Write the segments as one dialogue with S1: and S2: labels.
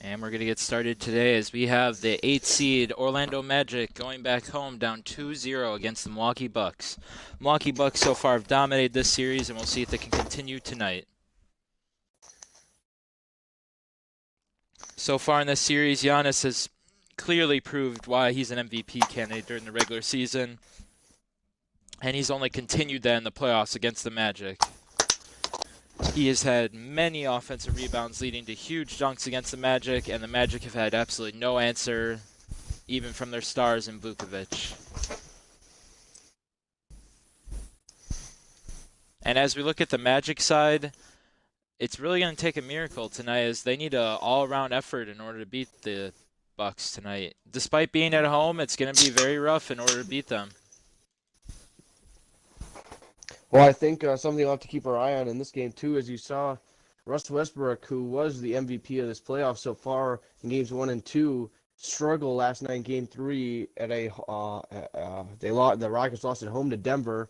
S1: And we're going to get started today as we have the 8th seed Orlando Magic going back home down 2-0 against the Milwaukee Bucks. Milwaukee Bucks so far have dominated this series, and we'll see if they can continue tonight. So far in this series, Giannis has clearly proved why he's an MVP candidate during the regular season, and he's only continued that in the playoffs against the Magic. He has had many offensive rebounds leading to huge dunks against the Magic, and the Magic have had absolutely no answer, even from their stars in Vukovic. And as we look at the Magic side, it's really going to take a miracle tonight, as they need an all-around effort in order to beat the Bucks tonight. Despite being at home, it's going to be very rough in order to beat them.
S2: Well, I think something we'll have to keep our eye on in this game, too, as you saw Russ Westbrook, who was the MVP of this playoff so far in games 1 and 2, struggle last night in game 3 at the Rockets lost at home to Denver.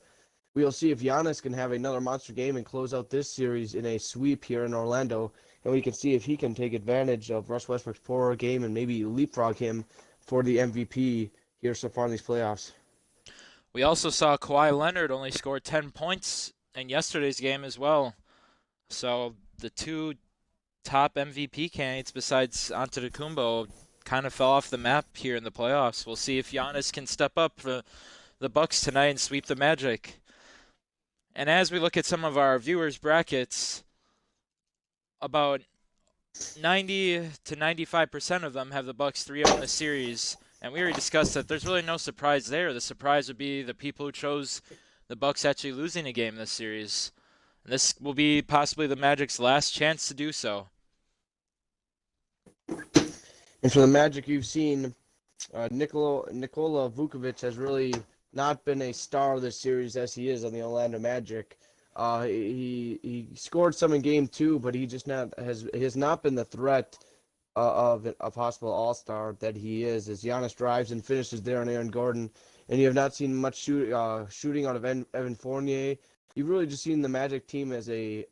S2: We'll see if Giannis can have another monster game and close out this series in a sweep here in Orlando, and we can see if he can take advantage of Russ Westbrook's poor game and maybe leapfrog him for the MVP here so far in these playoffs.
S1: We also saw Kawhi Leonard only score 10 points in yesterday's game as well. So the two top MVP candidates besides Antetokounmpo kind of fell off the map here in the playoffs. We'll see if Giannis can step up for the Bucks tonight and sweep the Magic. And as we look at some of our viewers' brackets, about 90 to 95% of them have the Bucks 3-0 in the series. And we already discussed that there's really no surprise there. The surprise would be the people who chose the Bucks actually losing a game this series. And this will be possibly the Magic's last chance to do so.
S2: And for the Magic, you've seen Nikola Vukovic has really not been a star of this series as he is on the Orlando Magic. He scored some in game 2, but he has not been the threat of a possible all-star that he is, as Giannis drives and finishes there on Aaron Gordon, and you have not seen much shooting out of Evan Fournier. You've really just seen the Magic team as a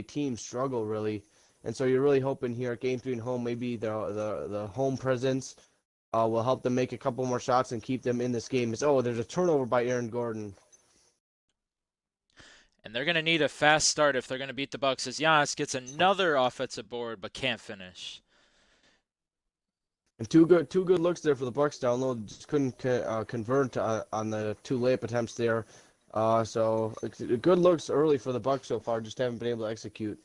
S2: team struggle, really, and so you're really hoping here at Game 3 and home, maybe the home presence will help them make a couple more shots and keep them in this game. There's a turnover by Aaron Gordon.
S1: And they're going to need a fast start if they're going to beat the Bucks, as Giannis gets another offensive board but can't finish.
S2: And two good looks there for the Bucks down low. Just couldn't convert on the 2 layup attempts there. So good looks early for the Bucks so far. Just haven't been able to execute.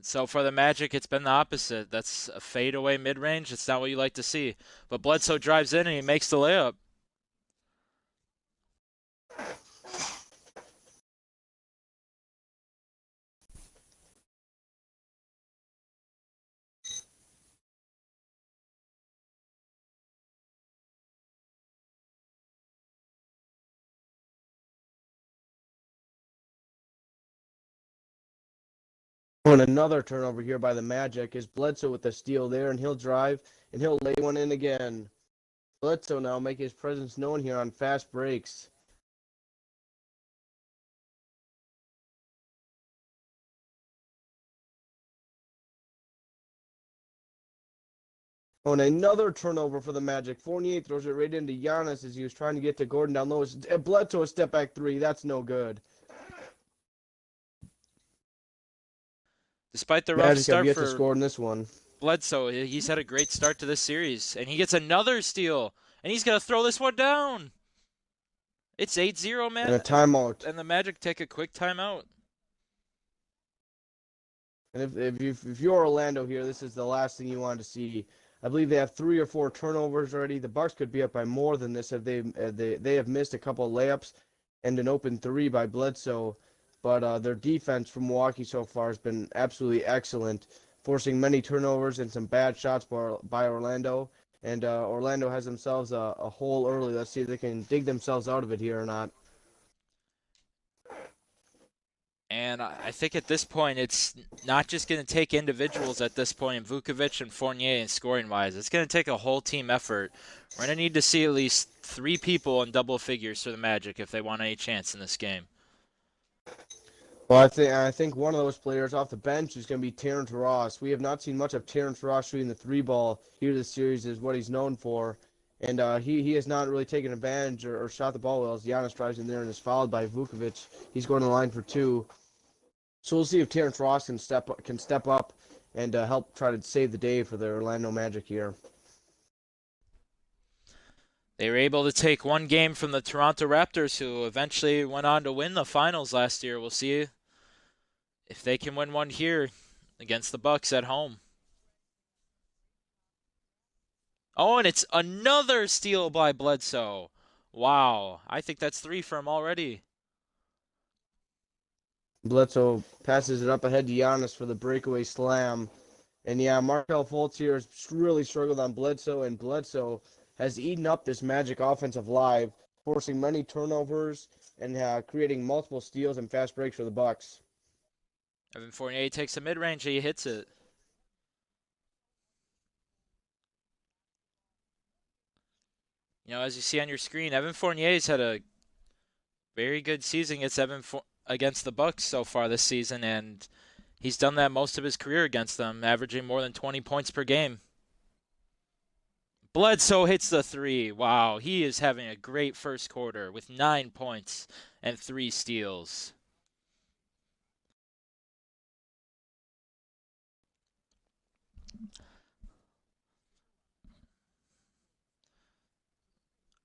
S1: So for the Magic, it's been the opposite. That's a fadeaway mid-range. It's not what you like to see. But Bledsoe drives in and he makes the layup.
S2: And another turnover here by the Magic is Bledsoe with the steal there, and he'll drive and he'll lay one in again. Bledsoe now making his presence known here on fast breaks. And another turnover for the Magic. Fournier throws it right into Giannis as he was trying to get to Gordon down low. Bledsoe a step back 3. That's no good.
S1: Despite the rough
S2: Magic
S1: start
S2: have yet
S1: for
S2: to score in this one.
S1: Bledsoe, he's had a great start to this series. And he gets another steal. And he's going to throw this one down. It's 8-0, man.
S2: And a timeout.
S1: And the Magic take a quick timeout.
S2: And if you're Orlando here, this is the last thing you want to see. I believe they have 3 or 4 turnovers already. The Bucks could be up by more than this if they have missed a couple of layups and an open 3 by Bledsoe. But their defense from Milwaukee so far has been absolutely excellent, forcing many turnovers and some bad shots by Orlando. And Orlando has themselves a hole early. Let's see if they can dig themselves out of it here or not.
S1: And I think at this point, it's not just going to take individuals at this point in Vukovic and Fournier and scoring-wise. It's going to take a whole team effort. We're going to need to see at least 3 people in double figures for the Magic if they want any chance in this game.
S2: Well, I think one of those players off the bench is going to be Terrence Ross. We have not seen much of Terrence Ross shooting the three ball here this series is what he's known for, and he has not really taken advantage or shot the ball well as Giannis drives in there and is fouled by Vukovic. He's going to the line for two. So we'll see if Terrence Ross can step up and help try to save the day for the Orlando Magic here.
S1: They were able to take one game from the Toronto Raptors, who eventually went on to win the finals last year. We'll see if they can win one here against the Bucks at home. Oh, and it's another steal by Bledsoe. Wow, I think that's three for him already.
S2: Bledsoe passes it up ahead to Giannis for the breakaway slam. And yeah, Markelle Fultz here has really struggled on Bledsoe, and Bledsoe has eaten up this Magic offensive live, forcing many turnovers and creating multiple steals and fast breaks for the Bucks.
S1: Evan Fournier takes a mid-range, he hits it. You know, as you see on your screen, Evan Fournier's had a very good season against the Bucks so far this season, and he's done that most of his career against them, averaging more than 20 points per game. Bledsoe hits the three. Wow, he is having a great first quarter with 9 points and 3 steals.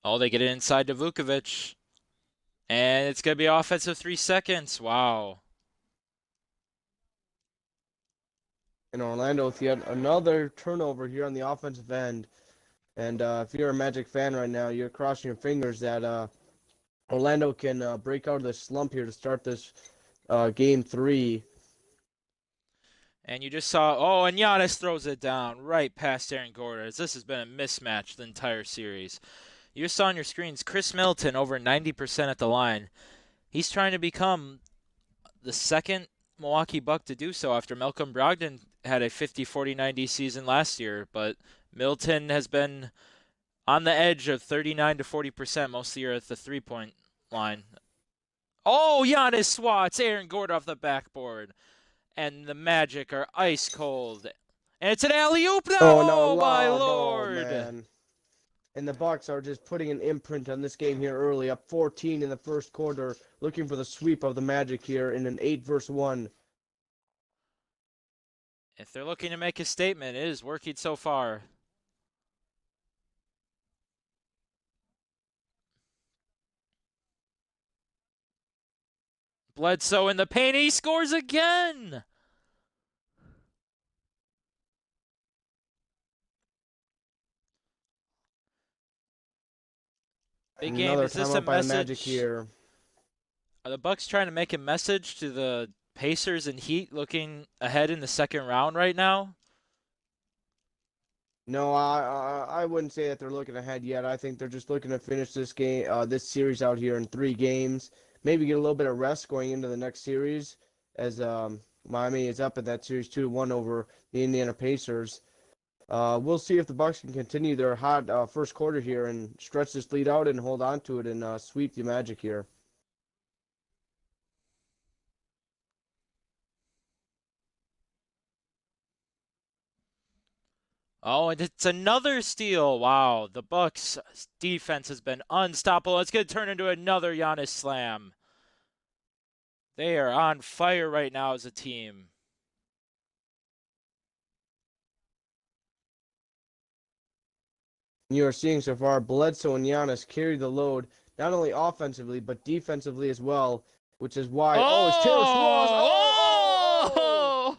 S1: Oh, they get it inside to Vukovic. And it's going to be offensive 3 seconds. Wow.
S2: And Orlando with yet another turnover here on the offensive end. And if you're a Magic fan right now, you're crossing your fingers that Orlando can break out of this slump here to start this game three.
S1: And you just saw, oh, and Giannis throws it down right past Aaron Gordon. This has been a mismatch the entire series. You saw on your screens Chris Middleton over 90% at the line. He's trying to become the second Milwaukee Buck to do so after Malcolm Brogdon had a 50-40-90 season last year. But Middleton has been on the edge of 39 to 40% most of the year at the three-point line. Oh, Giannis swats Aaron Gordon off the backboard. And the Magic are ice cold. And it's an alley-oop now!
S2: Oh no,
S1: Oh, my
S2: no,
S1: lord!
S2: man. And the Bucks are just putting an imprint on this game here early, up 14 in the first quarter, looking for the sweep of the Magic here in an 8-1.
S1: If they're looking to make a statement, it is working so far. Bledsoe in the paint, he scores again! Big game,
S2: Another
S1: is this a
S2: timeout by the Magic
S1: message?
S2: here.
S1: Are the Bucks trying to make a message to the Pacers and Heat looking ahead in the second round right now?
S2: No, I wouldn't say that they're looking ahead yet. I think they're just looking to finish this game, this series out here in 3 games. Maybe get a little bit of rest going into the next series, as Miami is up in that series 2-1 over the Indiana Pacers. We'll see if the Bucks can continue their hot first quarter here and stretch this lead out and hold on to it and sweep the Magic here.
S1: Oh, and it's another steal. Wow, the Bucks defense has been unstoppable. It's going to turn into another Giannis slam. They are on fire right now as a team.
S2: You are seeing so far Bledsoe and Giannis carry the load, not only offensively, but defensively as well, which is why. Oh, it's Terrence Ross.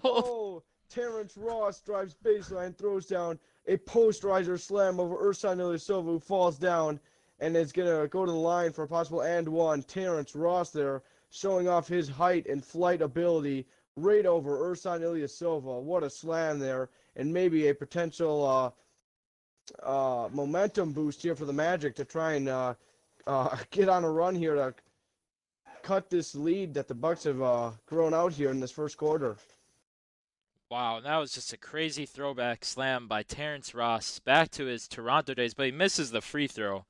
S2: Oh, Terrence Ross drives baseline, throws down a posterizer slam over Ersan Ilyasova, who falls down and is going to go to the line for a possible and one. Terrence Ross there showing off his height and flight ability right over Ersan Ilyasova. What a slam there, and maybe a potential momentum boost here for the Magic to try and get on a run here to cut this lead that the Bucks have grown out here in this first quarter.
S1: Wow, that was just a crazy throwback slam by Terrence Ross back to his Toronto days, but he misses the free throw.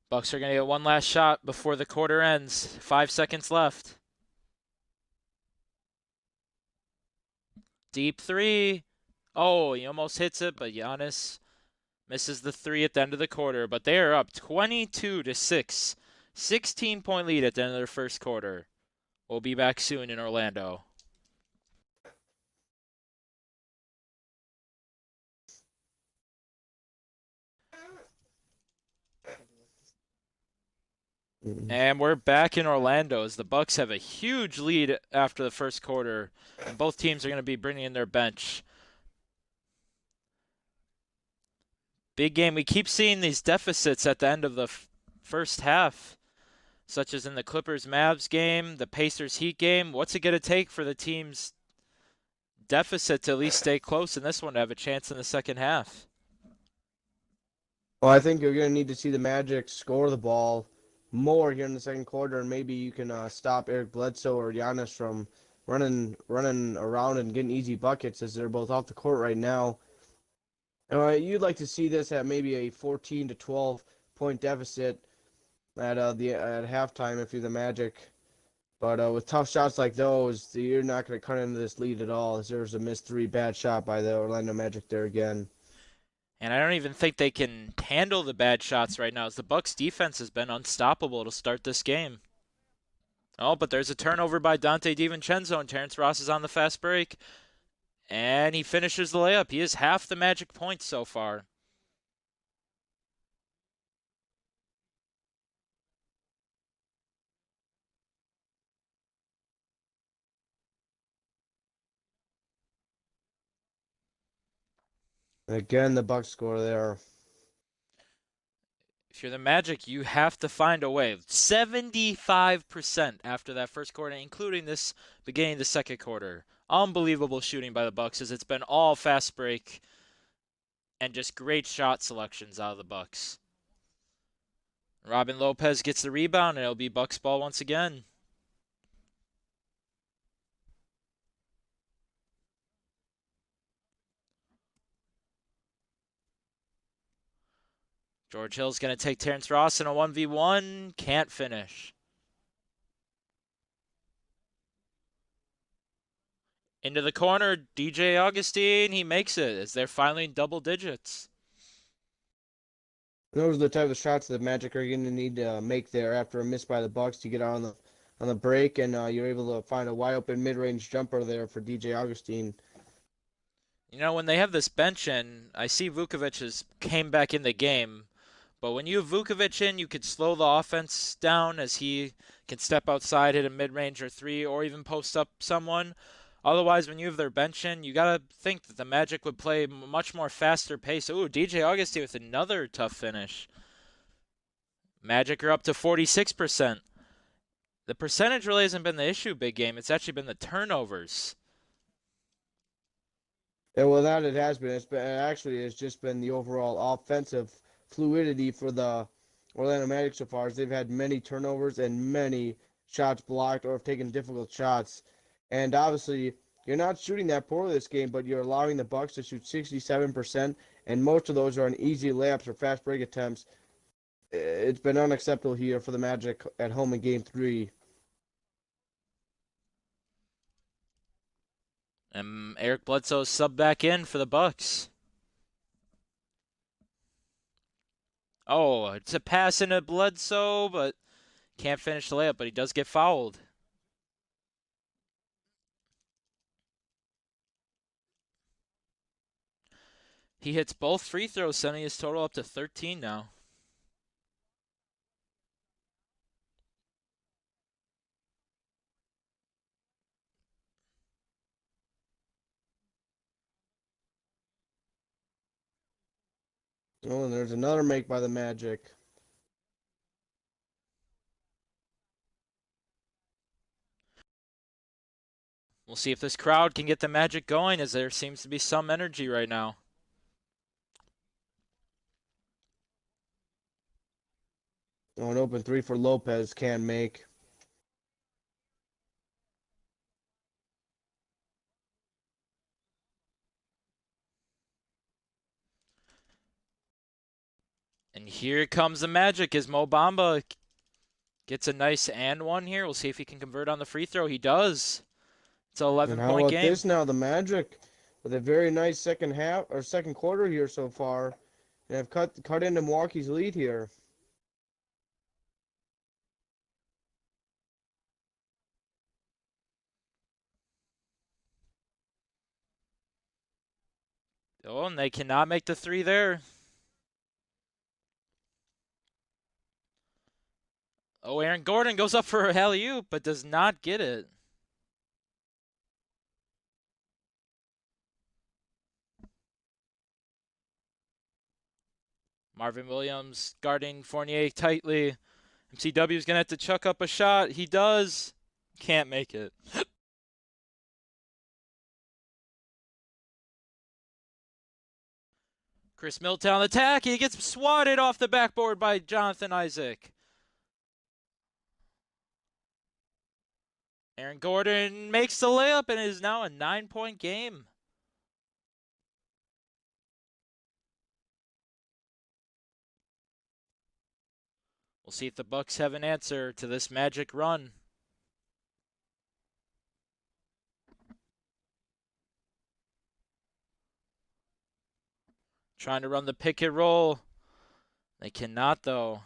S1: Bucks are going to get one last shot before the quarter ends. 5 seconds left. Deep three. Oh, he almost hits it, but Giannis misses the three at the end of the quarter. But they are up 22-6. 16-point lead at the end of their first quarter. We'll be back soon in Orlando. And we're back in Orlando as the Bucks have a huge lead after the first quarter, and both teams are going to be bringing in their bench. Big game. We keep seeing these deficits at the end of the first half, such as in the Clippers-Mavs game, the Pacers-Heat game. What's it going to take for the team's deficit to at least stay close in this one to have a chance in the second half?
S2: Well, I think you're going to need to see the Magic score the ball more here in the second quarter, and maybe you can stop Eric Bledsoe or Giannis from running around and getting easy buckets as they're both off the court right now. You'd like to see this at maybe a 14 to 12 point deficit at halftime if you're the Magic. But with tough shots like those, you're not going to cut into this lead at all. As there's a missed three, bad shot by the Orlando Magic there again.
S1: And I don't even think they can handle the bad shots right now, as the Bucks defense has been unstoppable to start this game. Oh, but there's a turnover by Dante DiVincenzo, and Terrence Ross is on the fast break. And he finishes the layup. He is half the Magic points so far.
S2: Again, the Bucks score there.
S1: If you're the Magic, you have to find a way. 75% after that first quarter, including this beginning of the second quarter. Unbelievable shooting by the Bucks, as it's been all fast break and just great shot selections out of the Bucks. Robin Lopez gets the rebound, and it'll be Bucks ball once again. George Hill's going to take Terrence Ross in a 1v1. Can't finish. Into the corner, DJ Augustine. He makes it as they're finally in double digits.
S2: Those are the type of shots that Magic are going to need to make there after a miss by the Bucks to get on the break, and you're able to find a wide open mid range jumper there for DJ Augustine.
S1: You know, when they have this bench in, I see Vukovic has came back in the game, but when you have Vukovic in, you could slow the offense down as he can step outside, hit a mid-range or three, or even post up someone. Otherwise, when you have their bench in, you got to think that the Magic would play much more faster pace. Ooh, DJ Augustine with another tough finish. Magic are up to 46%. The percentage really hasn't been the issue, big game. It's actually been the turnovers.
S2: And well, that it has been. It's just been the overall offensive fluidity for the Orlando Magic so far. As they've had many turnovers and many shots blocked or have taken difficult shots. And obviously, you're not shooting that poorly this game, but you're allowing the Bucks to shoot 67%, and most of those are on easy layups or fast break attempts. It's been unacceptable here for the Magic at home in Game 3.
S1: And Eric Bledsoe sub back in for the Bucks. Oh, it's a pass into Bledsoe, but can't finish the layup, but he does get fouled. He hits both free throws, sending his total up to 13 now.
S2: Oh, and there's another make by the Magic.
S1: We'll see if this crowd can get the Magic going, as there seems to be some energy right now.
S2: Oh, an open three for Lopez can make.
S1: And here comes the magic as Mo Bamba gets a nice and one here. We'll see if he can convert on the free throw. He does. It's an
S2: And
S1: 11
S2: how
S1: point
S2: about
S1: game.
S2: this now? The Magic with a very nice second half or second quarter here so far, and have cut into Milwaukee's lead here.
S1: Oh, and they cannot make the three there. Oh, Aaron Gordon goes up for a alley-oop, but does not get it. Marvin Williams guarding Fournier tightly. MCW is going to have to chuck up a shot. He does. Can't make it. Chris Middleton attack. He gets swatted off the backboard by Jonathan Isaac. Aaron Gordon makes the layup and it is now a 9-point game. We'll see if the Bucks have an answer to this magic run. Trying to run the pick and roll. They cannot, though.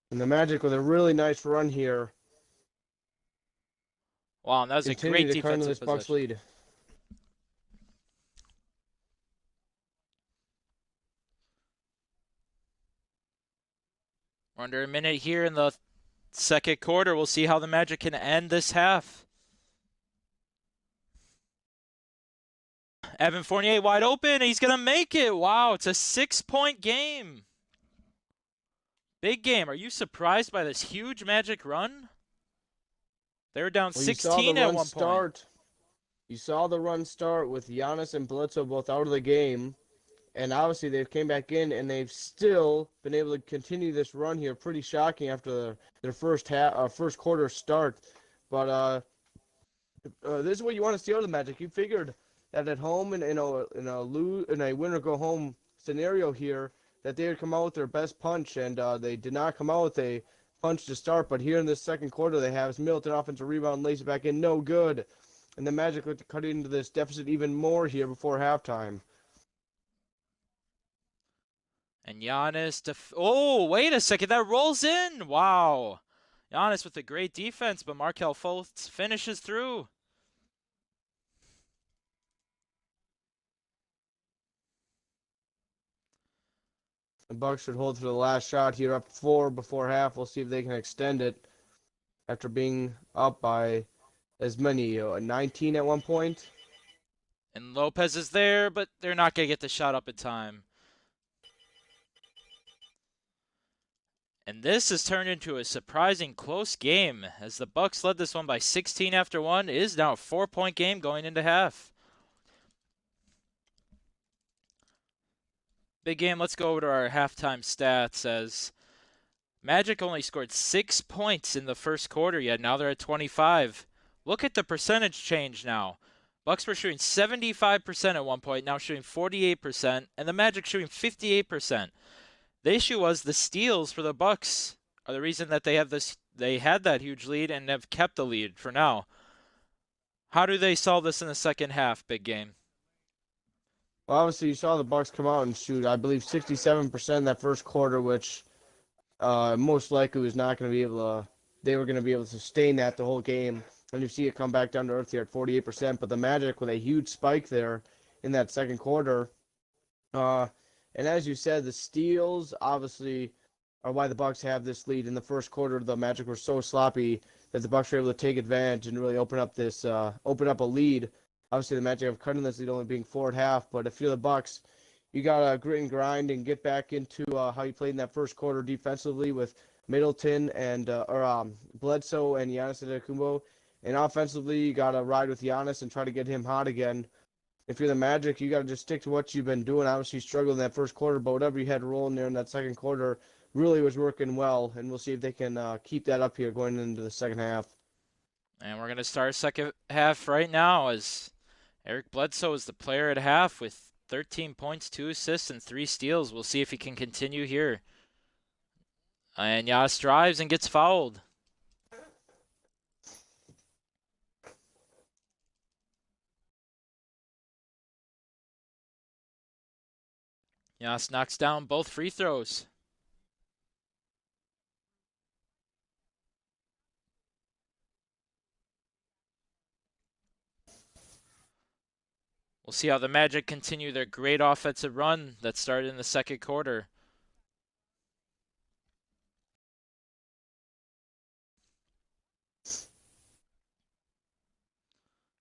S2: And the Magic with a really nice run here.
S1: Wow, and that was a
S2: Continue
S1: great
S2: to cut into
S1: defensive
S2: this Bucks
S1: possession.
S2: lead.
S1: We're under a minute here in the second quarter. We'll see how the Magic can end this half. Evan Fournier wide open. He's going to make it. Wow, it's a 6-point game. Big game. Are you surprised by this huge Magic run? They were down 16 at one point.
S2: You saw the run start with Giannis and Bledsoe both out of the game. And obviously they came back in and they've still been able to continue this run here. Pretty shocking after their first quarter start. But this is what you want to see out of the Magic. You figured that at home in a win or go home scenario here that they would come out with their best punch, and they did not come out with a punch to start. But here in this second quarter, they have Middleton offensive rebound, lays it back in, no good, and the Magic look to cut into this deficit even more here before halftime.
S1: And Giannis, oh, wait a second, that rolls in. Wow. Giannis with a great defense, but Markelle Fultz finishes through.
S2: The Bucks should hold for the last shot here, up 4 before half. We'll see if they can extend it after being up by as many, 19 at one point.
S1: And Lopez is there, but they're not going to get the shot up in time. And this has turned into a surprising close game as the Bucks led this one by 16 after one. It is now a 4-point game going into half. Big game. Let's go over to our halftime stats as Magic only scored 6 points in the first quarter yet. Now they're at 25. Look at the percentage change now. Bucks were shooting 75% at one point, now shooting 48%, and the Magic shooting 58%. The issue was the steals for the Bucks are the reason that they had that huge lead and have kept the lead for now. How do they solve this in the second half, big game?
S2: Well, obviously, you saw the Bucks come out and shoot, I believe, 67% in that first quarter, which most likely was not going to be able to. They were going to be able to sustain that the whole game. And you see it come back down to earth here at 48%. But the Magic with a huge spike there in that second quarter. And as you said, the steals obviously are why the Bucks have this lead. In the first quarter, the Magic were so sloppy that the Bucks were able to take advantage and really open up a lead. Obviously, the Magic have cut in this lead, only being 4 at half. But if you're the Bucks, you gotta grit and grind and get back into how you played in that first quarter defensively with Middleton and Bledsoe and Giannis Antetokounmpo. And offensively, you gotta ride with Giannis and try to get him hot again. If you're the Magic, you gotta just stick to what you've been doing. Obviously, you struggled in that first quarter, but whatever you had rolling there in that second quarter really was working well. And we'll see if they can keep that up here going into the second half.
S1: And we're going to start second half right now as Eric Bledsoe is the player at half with 13 points, 2 assists, and 3 steals. We'll see if he can continue here. And Giannis drives and gets fouled. Giannis knocks down both free throws. We'll see how the Magic continue their great offensive run that started in the second quarter.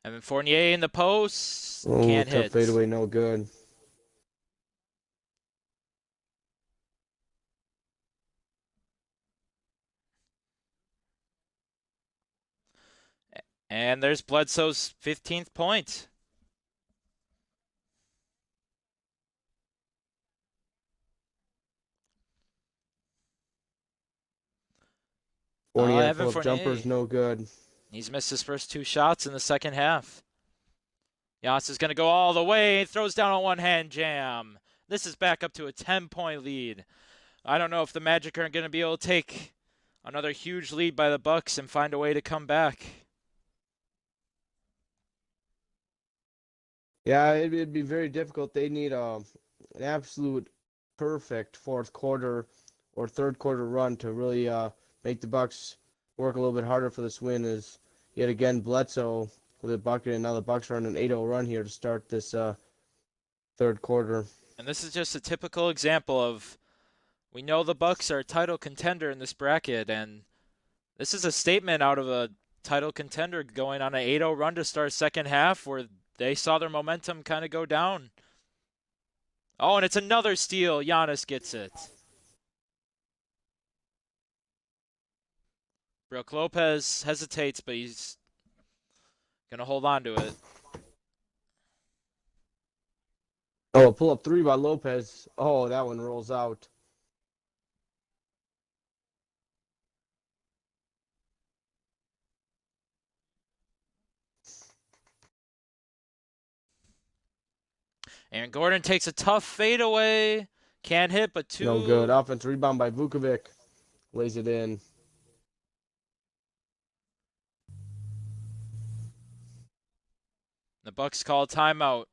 S1: Evan Fournier in the post.
S2: Oh,
S1: Can't
S2: tough
S1: hit.
S2: fadeaway, no good.
S1: And there's Bledsoe's 15th point.
S2: Fournier
S1: Evan
S2: pull-up jumpers,
S1: Fournier.
S2: no good.
S1: He's missed his first 2 shots in the second half. Giannis is going to go all the way. Throws down a one-hand jam. This is back up to a 10-point lead. I don't know if the Magic are going to be able to take another huge lead by the Bucks and find a way to come back.
S2: Yeah, it'd be very difficult. They need an absolute perfect fourth quarter or third quarter run to really make the Bucks work a little bit harder for this win. Is yet again Bledsoe with a bucket, and now the Bucks are on an 8-0 run here to start this third quarter.
S1: And this is just a typical example of, we know the Bucks are a title contender in this bracket, and this is a statement out of a title contender going on an 8-0 run to start second half where they saw their momentum kind of go down. Oh, and it's another steal. Giannis gets it. Brook Lopez hesitates, but he's going to hold on to it.
S2: Oh, a pull-up three by Lopez. Oh, that one rolls out.
S1: Aaron Gordon takes a tough fadeaway. Can't hit, but two.
S2: No good. Offense rebound by Vukovic. Lays it in.
S1: The Bucks call a timeout.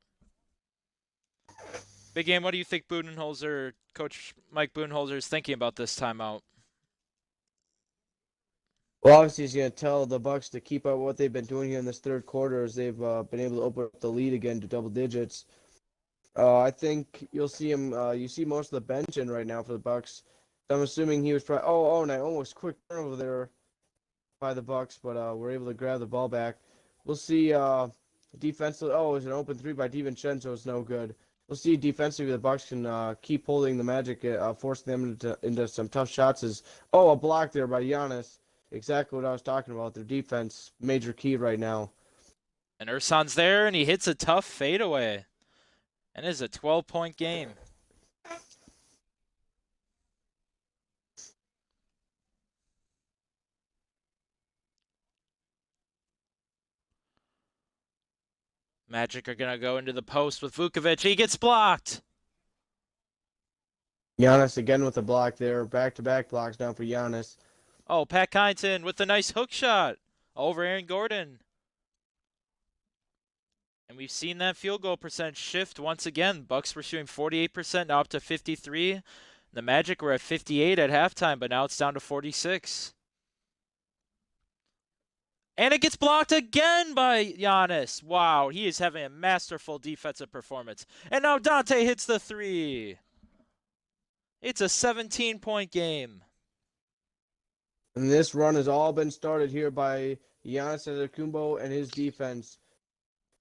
S1: Big game, what do you think Budenholzer, Coach Mike Budenholzer, is thinking about this timeout?
S2: Well, obviously, he's going to tell the Bucks to keep up what they've been doing here in this third quarter as they've been able to open up the lead again to double digits. I think you'll see him. You see most of the bench in right now for the Bucks. So I'm assuming he was probably. Oh, and I almost quick turnover there by the Bucks, but we're able to grab the ball back. We'll see. Defensively, oh, it was an open three by DiVincenzo. It's no good. We'll see defensively the Bucks can keep holding the Magic, forcing them into some tough shots. A block there by Giannis. Exactly what I was talking about. Their defense, major key right now.
S1: And Ersan's there, and he hits a tough fadeaway. And it is a 12-point game. Magic are going to go into the post with Vukovic. He gets blocked.
S2: Giannis again with the block there. Back-to-back blocks now for Giannis.
S1: Oh, Pat Connaughton with the nice hook shot over Aaron Gordon. And we've seen that field goal percentage shift once again. Bucks were shooting 48%, now up to 53. The Magic were at 58 at halftime, but now it's down to 46. And it gets blocked again by Giannis. Wow, he is having a masterful defensive performance. And now Dante hits the three. It's a 17-point game.
S2: And this run has all been started here by Giannis Antetokounmpo and his defense.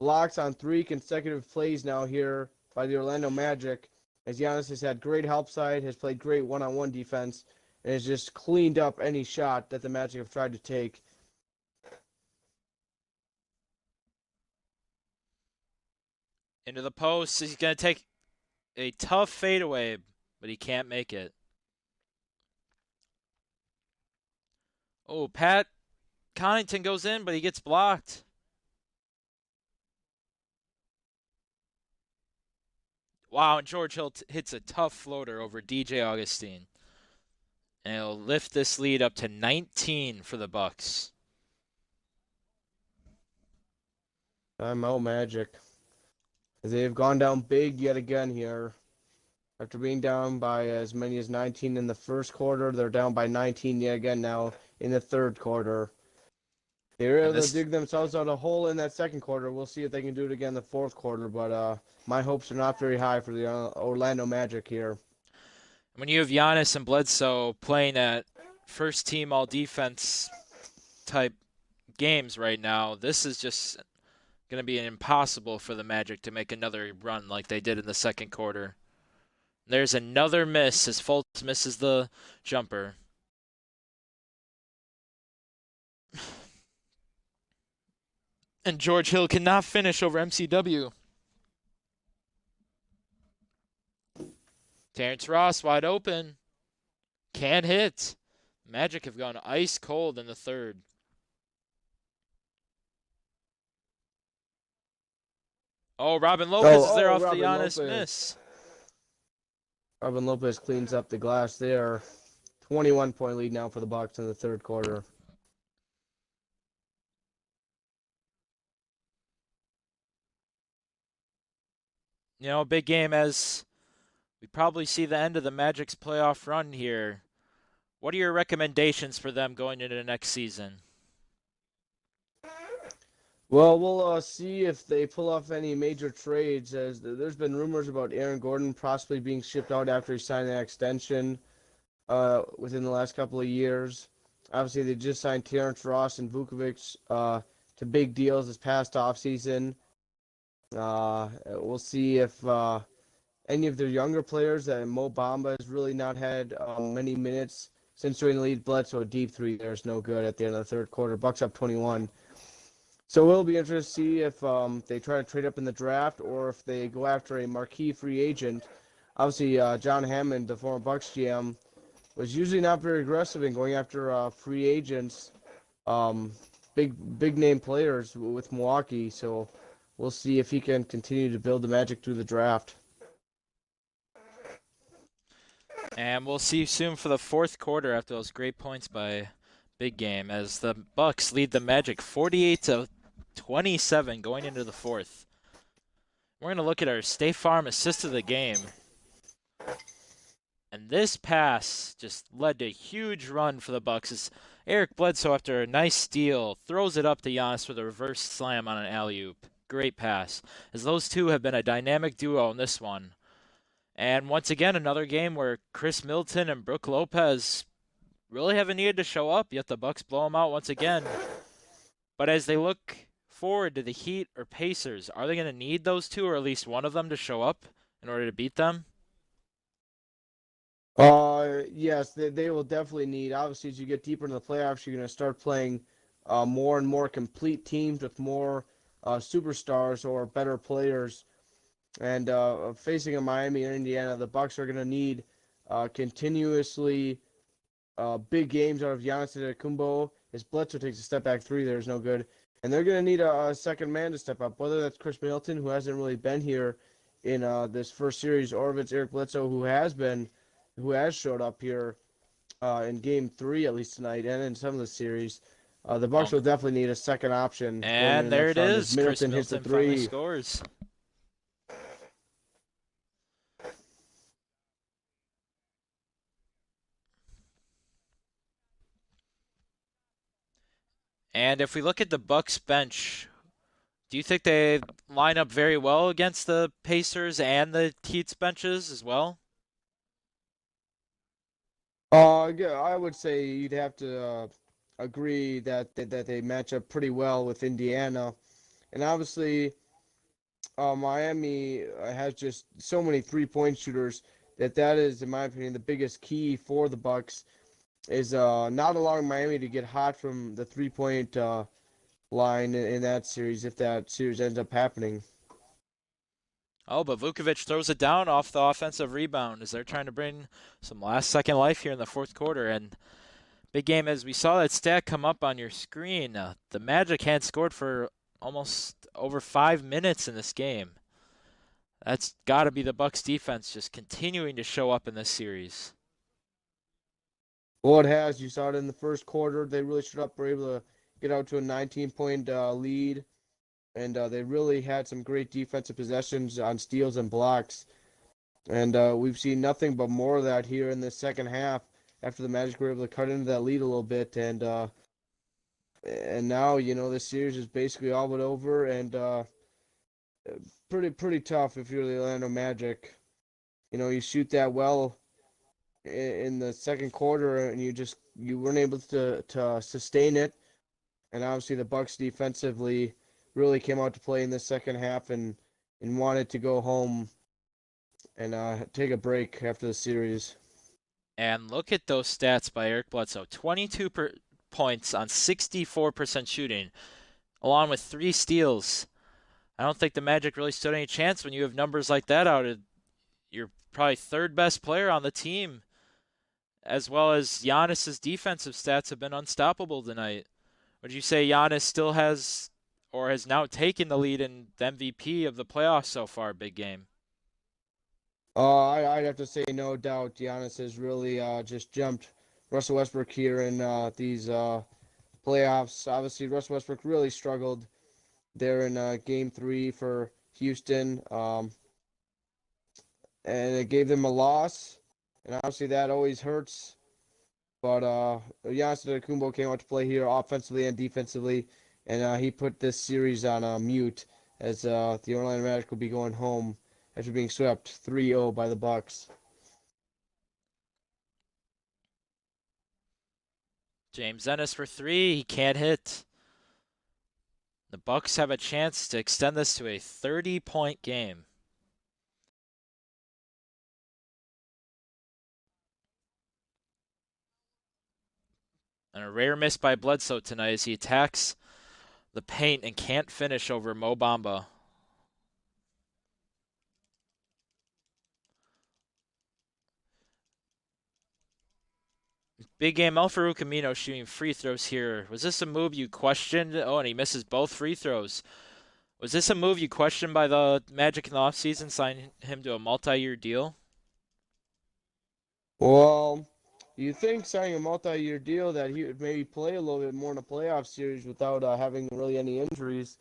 S2: Blocks on 3 consecutive plays now here by the Orlando Magic, as Giannis has had great help side, has played great one-on-one defense, and has just cleaned up any shot that the Magic have tried to take.
S1: Into the post. He's going to take a tough fadeaway, but he can't make it. Oh, Pat Connaughton goes in, but he gets blocked. Wow, and George Hill hits a tough floater over DJ Augustine. And it'll lift this lead up to 19 for the Bucks.
S2: Timeout Magic. They've gone down big yet again here. After being down by as many as 19 in the first quarter, they're down by 19 yet again now in the third quarter. They were
S1: And
S2: able to
S1: this,
S2: dig themselves out a hole in that second quarter. We'll see if they can do it again in the fourth quarter, but my hopes are not very high for the Orlando Magic here.
S1: when you have Giannis and Bledsoe playing at first team all defense type games right now, this is just going to be impossible for the Magic to make another run like they did in the second quarter. There's another miss as Fultz misses the jumper. And George Hill cannot finish over MCW. Terrence Ross wide open. Can't hit. Magic have gone ice cold in the third. Oh, Robin Lopez is there off the
S2: Robin
S1: Giannis
S2: Lopez.
S1: miss.
S2: Robin Lopez cleans up the glass there. 21-point lead now for the Bucks in the third quarter.
S1: You know, big game as we probably see the end of the Magic's playoff run here. What are your recommendations for them going into the next season?
S2: Well, we'll see if they pull off any major trades, as there's been rumors about Aaron Gordon possibly being shipped out after he signed an extension within the last couple of years. Obviously, they just signed Terrence Ross and Vukovic to big deals this past offseason. We'll see if any of their younger players, Mo Bamba has really not had many minutes since joining the lead. Bledsoe, a deep three there is no good at the end of the third quarter. Bucks up 21. So it'll be interesting to see if they try to trade up in the draft or if they go after a marquee free agent. Obviously, John Hammond, the former Bucks GM, was usually not very aggressive in going after free agents, big name players with Milwaukee. So we'll see if he can continue to build the Magic through the draft.
S1: And we'll see you soon for the fourth quarter after those great points by Big Game as the Bucks lead the Magic 48-27 going into the fourth. We're going to look at our State Farm assist of the game. And this pass just led to a huge run for the Bucks as Eric Bledsoe, after a nice steal, throws it up to Giannis with a reverse slam on an alley-oop. Great pass, as those two have been a dynamic duo in this one. And once again, another game where Chris Middleton and Brook Lopez really haven't needed to show up, yet the Bucks blow them out once again. But as they look forward to the Heat or Pacers, are they going to need those two or at least one of them to show up in order to beat them?
S2: Yes, they will definitely need. Obviously, as you get deeper into the playoffs, you're going to start playing more and more complete teams with more superstars or better players. And facing a Miami and Indiana, the Bucks are going to need continuously big games out of Giannis Antetokounmpo. His Bledsoe takes a step back three, there's no good. And they're going to need a second man to step up, whether that's Chris Middleton, who hasn't really been here in this first series, or if it's Eric Bledsoe, who has showed up here in Game 3 at least tonight, and in some of the series. The Bucks will definitely need a second option.
S1: And there it is.
S2: Middleton
S1: Chris
S2: hits the
S1: Middleton finally
S2: three.
S1: scores. And if we look at the Bucks bench, do you think they line up very well against the Pacers and the Heat's benches as well?
S2: Yeah, I would say you'd have to agree that they match up pretty well with Indiana, and obviously, Miami has just so many three-point shooters that is, in my opinion, the biggest key for the Bucks is not allowing Miami to get hot from the three-point line in that series if that series ends up happening.
S1: Oh, but Vukovic throws it down off the offensive rebound as they're trying to bring some last-second life here in the fourth quarter. And big game, as we saw that stat come up on your screen, the Magic hadn't scored for almost over 5 minutes in this game. That's got to be the Bucks defense just continuing to show up in this series.
S2: Well, it has. You saw it in the first quarter. They really stood up, were able to get out to a 19-point lead, and they really had some great defensive possessions on steals and blocks. And we've seen nothing but more of that here in the second half after the Magic were able to cut into that lead a little bit. And now, this series is basically all but over, and pretty tough if you're the Orlando Magic. You shoot that well in the second quarter, and you weren't able to sustain it. And obviously, the Bucks defensively really came out to play in the second half and wanted to go home and take a break after the series.
S1: And look at those stats by Eric Bledsoe: 22 points on 64% shooting, along with 3 steals. I don't think the Magic really stood any chance when you have numbers like that out. You're probably third best player on the team, as well as Giannis's defensive stats have been unstoppable tonight. Would you say Giannis still has or has now taken the lead in the MVP of the playoffs so far, big game?
S2: I'd have to say no doubt Giannis has really just jumped Russell Westbrook here in these playoffs. Obviously, Russell Westbrook really struggled there in Game 3 for Houston, and it gave them a loss. And obviously, that always hurts. But Giannis Antetokounmpo came out to play here offensively and defensively, and he put this series on mute as the Orlando Magic will be going home after being swept 3-0 by the Bucks.
S1: James Ennis for 3. He can't hit. The Bucks have a chance to extend this to a 30-point game. And a rare miss by Bledsoe tonight as he attacks the paint and can't finish over Mo Bamba. Big game, Al-Farouq Amino shooting free throws here. Was this a move you questioned? Oh, and he misses both free throws. Was this a move you questioned by the Magic in the offseason, signing him to a multi-year deal?
S2: Well, you think signing a multi-year deal that he would maybe play a little bit more in a playoff series without having really any injuries,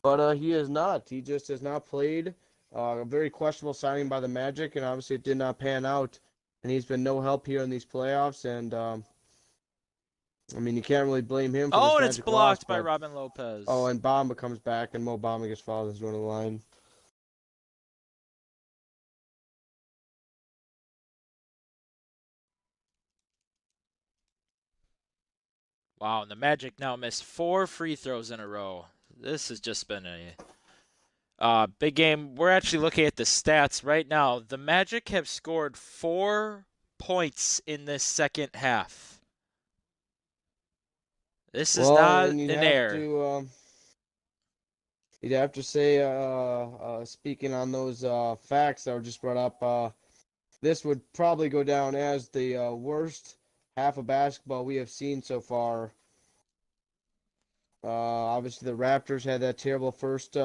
S2: but he has not. He just has not played. A very questionable signing by the Magic, and obviously it did not pan out. And he's been no help here in these playoffs. And I mean, you can't really blame him for
S1: Oh,
S2: this
S1: and it's
S2: Magic loss.
S1: blocked by
S2: But
S1: Robin Lopez.
S2: and Bamba comes back, and Mo Bamba gets fouled as one of the line.
S1: Wow, and the Magic now missed 4 free throws in a row. This has just been a big game. We're actually looking at the stats right now. The Magic have scored 4 points in this second half. This is
S2: Well,
S1: not
S2: and
S1: an air.
S2: you'd have to say, speaking on those facts that were just brought up, this would probably go down as the worst half of basketball we have seen so far. Obviously, the Raptors had that terrible first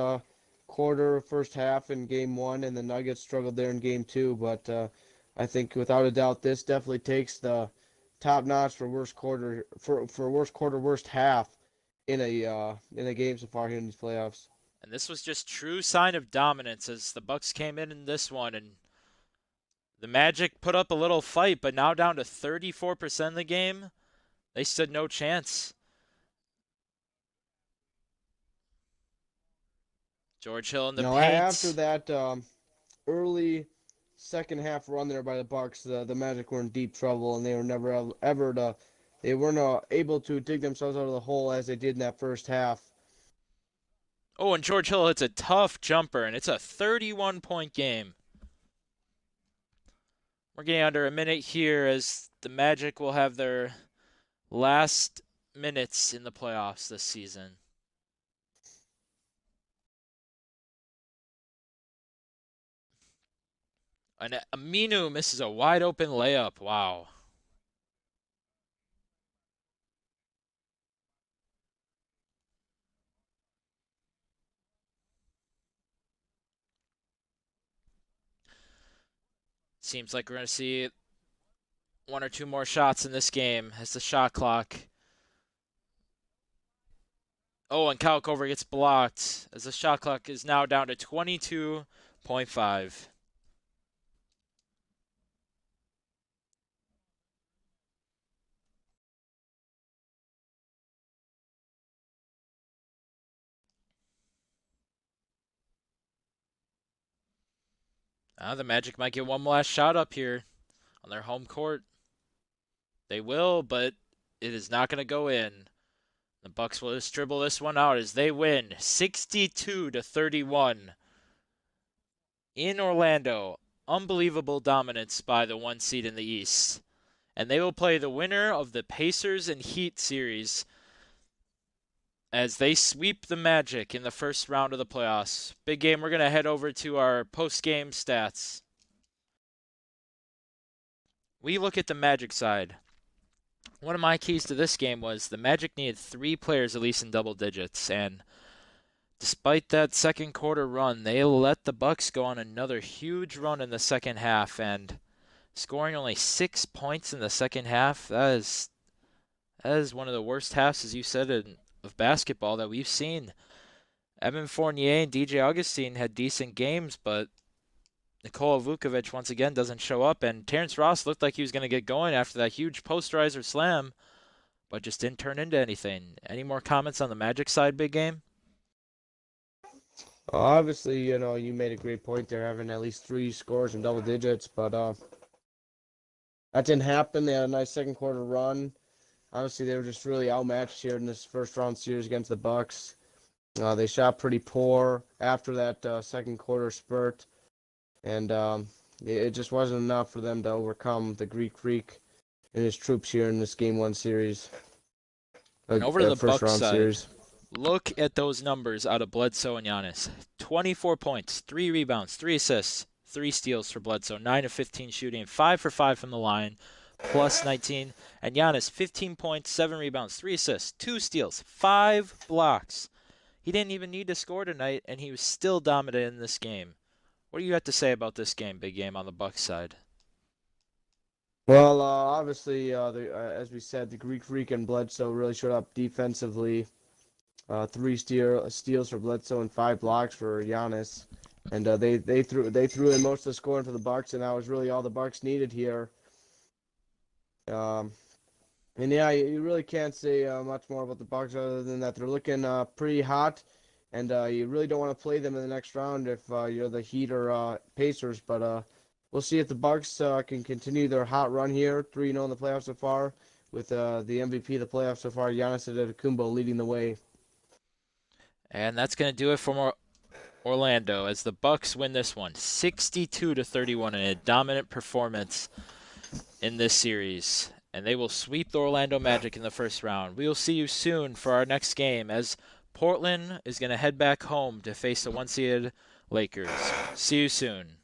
S2: quarter, first half in Game 1, and the Nuggets struggled there in Game 2. But I think without a doubt, this definitely takes the top notch for worst quarter worst half in a game so far here in these playoffs.
S1: And this was just true sign of dominance as the Bucks came in this one, and the Magic put up a little fight, but now down to 34% of the game, they stood no chance. George Hill in the
S2: After
S1: paint.
S2: that early second half run there by the Bucks, the Magic were in deep trouble, and they were never ever to they weren't able to dig themselves out of the hole as they did in that first half.
S1: Oh, and George Hill hits a tough jumper, and it's a 31-point game. We're getting under a minute here as the Magic will have their last minutes in the playoffs this season. And Aminu misses a wide open layup. Wow. Seems like we're going to see one or two more shots in this game as the shot clock. Oh, and Kyle Korver gets blocked as the shot clock is now down to 22.5. The Magic might get one last shot up here on their home court. They will, but it is not going to go in. The Bucks will just dribble this one out as they win 62-31 in Orlando. Unbelievable dominance by the 1 seed in the East. And they will play the winner of the Pacers and Heat series as they sweep the Magic in the first round of the playoffs. Big game. We're going to head over to our post-game stats. We look at the Magic side. One of my keys to this game was the Magic needed 3 players at least in double digits, and despite that second quarter run, they let the Bucks go on another huge run in the second half, and scoring only 6 points in the second half, that is one of the worst halves, as you said, of basketball that we've seen. Evan Fournier and DJ Augustine had decent games, but Nikola Vukovic once again doesn't show up, and Terrence Ross looked like he was going to get going after that huge posterizer slam, but just didn't turn into anything. Any more comments on the Magic side, big game?
S2: Obviously, you made a great point there, having at least 3 scores in double digits, but that didn't happen. They had a nice second quarter run. Obviously, they were just really outmatched here in this first round series against the Bucks. They shot pretty poor after that second quarter spurt, and it just wasn't enough for them to overcome the Greek Freak and his troops here in this Game 1 series.
S1: And over to the
S2: first
S1: Bucks
S2: round
S1: side.
S2: series.
S1: Look at those numbers out of Bledsoe and Giannis. 24 points, 3 rebounds, 3 assists, 3 steals for Bledsoe, 9 of 15 shooting, 5 for 5 from the line, plus 19. And Giannis, 15 points, 7 rebounds, 3 assists, 2 steals, 5 blocks. He didn't even need to score tonight, and he was still dominant in this game. What do you have to say about this game, big game, on the Bucks side?
S2: Well, obviously, as we said, the Greek Freak and Bledsoe really showed up defensively. 3 steals for Bledsoe and 5 blocks for Giannis, and they threw in most of the scoring for the Bucks, and that was really all the Bucks needed here. And yeah, you really can't say much more about the Bucks other than that they're looking pretty hot, and you really don't want to play them in the next round if you're the Heat or Pacers. But we'll see if the Bucks can continue their hot run here, 3-0 in the playoffs so far, with the MVP of the playoffs so far, Giannis Antetokounmpo, leading the way.
S1: And that's going to do it for Orlando as the Bucks win this one 62-31 in a dominant performance in this series. And they will sweep the Orlando Magic in the first round. We will see you soon for our next game as Portland is going to head back home to face the 1-seeded Lakers. See you soon.